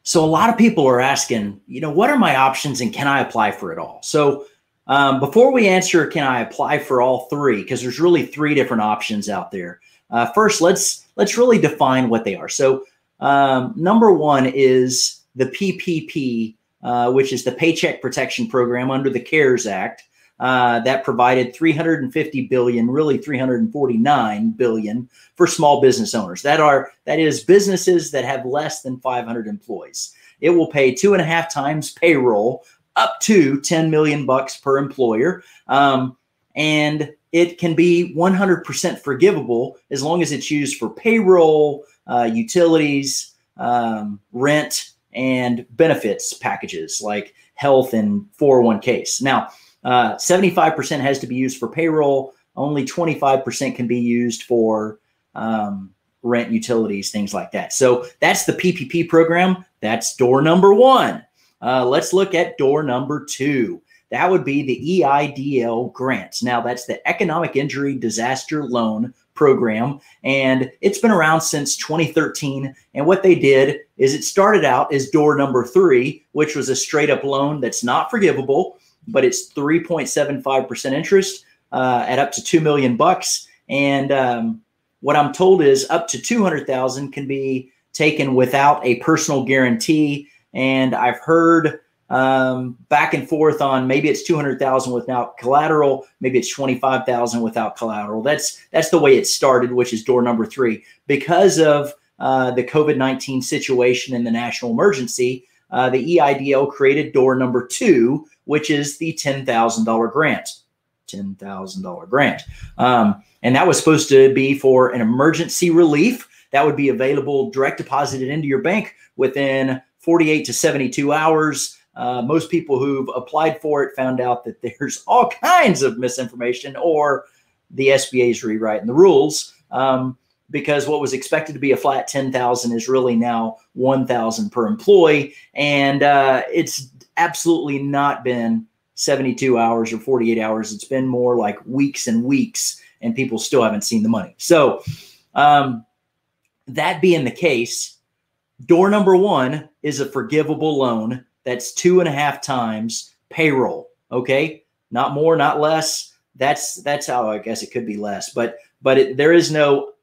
So a lot of people are asking, what are my options and can I apply for it all? So before we answer, can I apply for all three? Because there's really three different options out there. First, let's really define what they are. So number one is the PPP, which is the Paycheck Protection Program under the CARES Act. That provided $350 billion, really $349 billion for small business owners. That is businesses that have less than 500 employees. It will pay 2.5 times payroll, up to $10 million per employer, and it can be 100% forgivable as long as it's used for payroll, utilities, rent, and benefits packages like health and 401ks. Now, 75% has to be used for payroll. Only 25% can be used for rent, utilities, things like that. So that's the PPP program. That's door number one. Let's look at door number two. That would be the EIDL grants. Now, that's the Economic Injury Disaster Loan Program, and it's been around since 2013. And what they did is it started out as door number three, which was a straight up loan that's not forgivable, but it's 3.75% interest at up to $2 million. And what I'm told is up to $200,000 can be taken without a personal guarantee. And I've heard back and forth on maybe it's $200,000 without collateral, maybe it's $25,000 without collateral. That's the way it started, which is door number three. Because of the COVID-19 situation and the national emergency, the EIDL created door number two, which is the $10,000 grant. $10,000 grant. And that was supposed to be for an emergency relief that would be available direct deposited into your bank within 48 to 72 hours. Most people who've applied for it found out that there's all kinds of misinformation, or the SBA is rewriting the rules, because what was expected to be a flat $10,000 is really now $1,000 per employee. And it's absolutely not been 72 hours or 48 hours. It's been more like weeks and weeks, and people still haven't seen the money. So that being the case, door number one is a forgivable loan that's 2.5 times payroll. Okay, not more, not less. That's how, I guess it could be less, but there is no,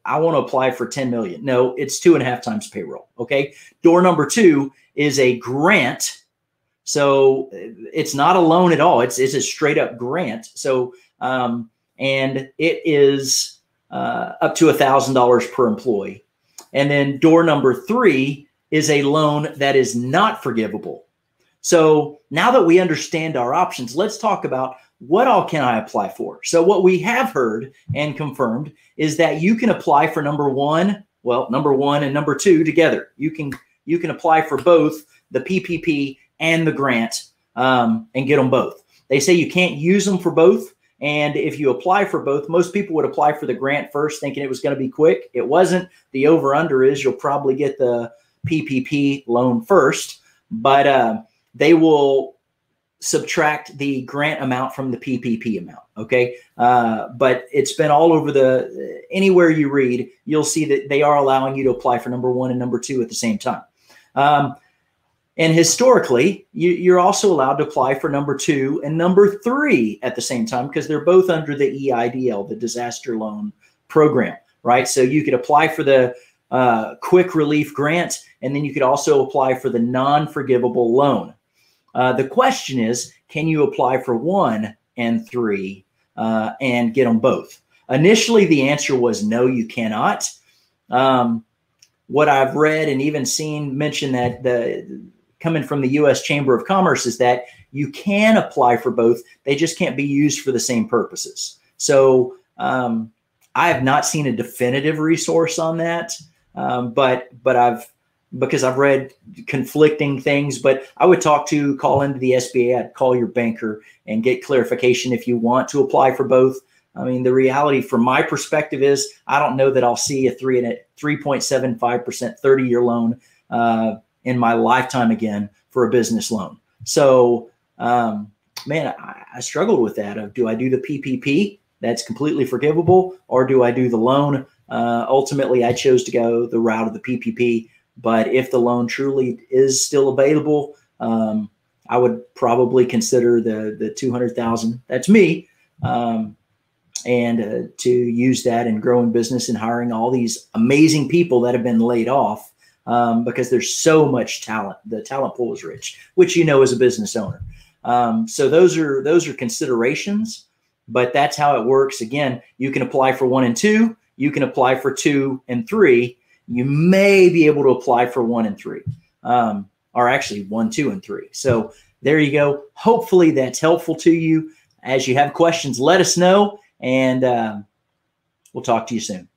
I want to apply for 10 million. No, it's 2.5 times payroll. Okay. Door number two is a grant. So it's not a loan at all. It's a straight up grant. So, and it is up to $1,000 per employee. And then door number three is a loan that is not forgivable. So now that we understand our options, let's talk about what all can I apply for. So what we have heard and confirmed is that you can apply for number one and number two together. You can apply for both the PPP and the grant and get them both. They say you can't use them for both. And if you apply for both, most people would apply for the grant first thinking it was going to be quick. It wasn't. The over under is you'll probably get the PPP loan first, but they will subtract the grant amount from the PPP amount. Okay. But it's been all over anywhere you read, you'll see that they are allowing you to apply for number one and number two at the same time. And historically, you're also allowed to apply for number two and number three at the same time, because they're both under the EIDL, the Disaster Loan Program, right? So you could apply for the quick relief grant, and then you could also apply for the non-forgivable loan. The question is, can you apply for one and three and get them both? Initially, the answer was no, you cannot. What I've read and even seen mention that coming from the U.S. Chamber of Commerce is that you can apply for both. They just can't be used for the same purposes. So I have not seen a definitive resource on that, because I've read conflicting things, but I would call into the SBA. I'd call your banker and get clarification if you want to apply for both. I mean, the reality from my perspective is I don't know that I'll see a 3.75% 30-year loan in my lifetime again for a business loan. So, man, I struggled with that of, do I do the PPP that's completely forgivable, or do I do the loan? Ultimately, I chose to go the route of the PPP. But if the loan truly is still available, I would probably consider the 200,000. That's me. And to use that in growing business and hiring all these amazing people that have been laid off, because there's so much talent. The talent pool is rich, which you know as a business owner. So those are considerations, but that's how it works. Again, you can apply for 1 and 2. You can apply for 2 and 3. You may be able to apply for 1 and 3, or actually 1, 2, and 3. So there you go. Hopefully that's helpful to you. As you have questions, let us know, and we'll talk to you soon.